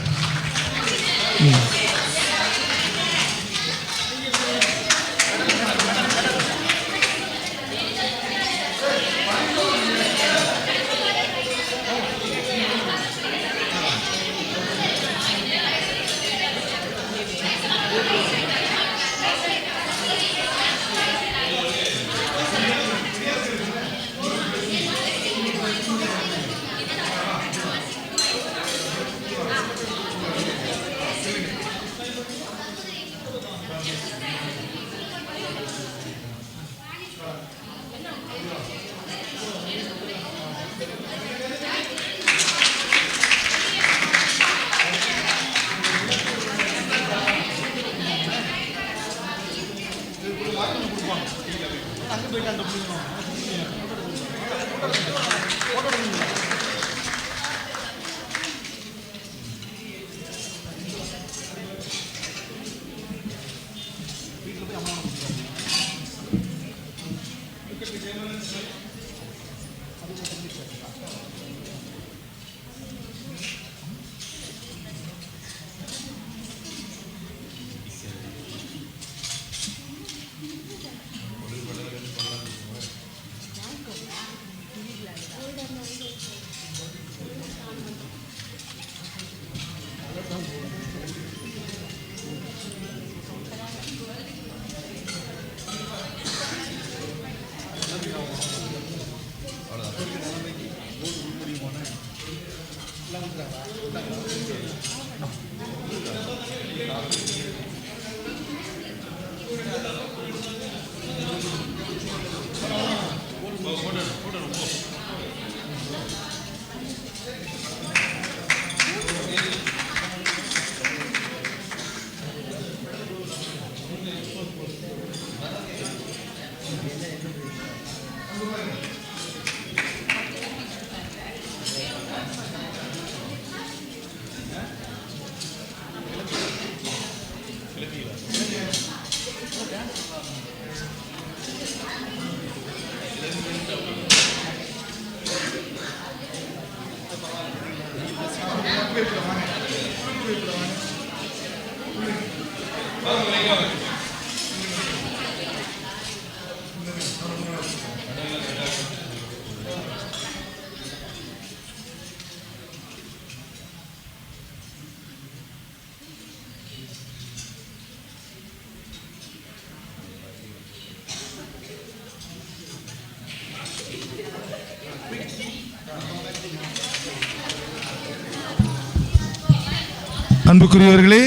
அன்புக்குரியவர்களே,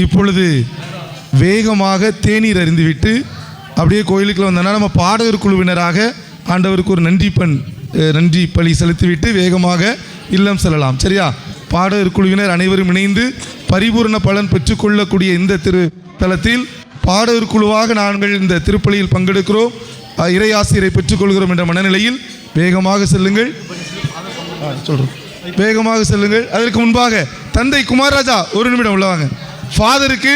இப்பொழுது வேகமாக தேநீர் அருந்திவிட்டு அப்படியே கோயிலுக்குள்ள வந்தோன்னா நம்ம பாடகர் குழுவினராக ஆண்டவருக்கு ஒரு நன்றி பலி செலுத்திவிட்டு வேகமாக இல்லம் செல்லலாம். சரியா? பாடகர் குழுவினர் அனைவரும் இணைந்து பரிபூர்ண பலன் பெற்றுக்கொள்ளக்கூடிய இந்த திருத்தலத்தில் பாடகர் குழுவாக நாங்கள் இந்த திருப்பலியில் பங்கெடுக்கிறோம், இறையாசிரியரை பெற்றுக்கொள்கிறோம் என்ற மனநிலையில் வேகமாக செல்லுங்கள். சொல்கிறோம், வேகமாக செல்லுங்கள். அதற்கு முன்பாக தந்தை குமாரராஜா ஒரு நிமிடம் உள்ளவாங்க. ஃபாதருக்கு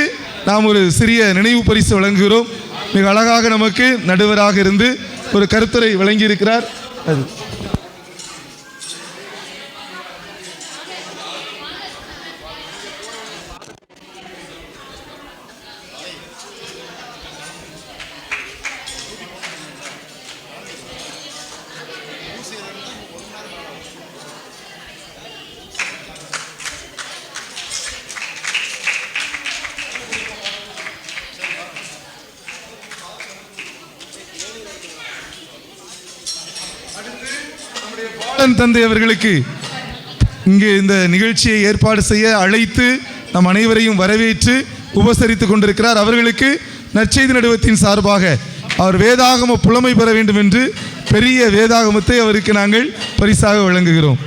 நாம் ஒரு சிறிய நினைவு பரிசு வழங்குகிறோம். மிக அழகாக நமக்கு நடுவராக இருந்து ஒரு கருத்துரை வழங்கியிருக்கிறார். அது தந்தை அவர்களுக்கு இங்கே இந்த நிகழ்ச்சியை ஏற்பாடு செய்ய அழைத்து நம் அனைவரையும் வரவேற்று உபசரித்துக் கொண்டிருக்கிறார். அவர்களுக்கு நற்செய்தி நடுவத்தின் சார்பாக அவர் வேதாகம புலமை பெற வேண்டும் என்று பெரிய வேதாகமத்தை அவருக்கு நாங்கள் பரிசாக வழங்குகிறோம்.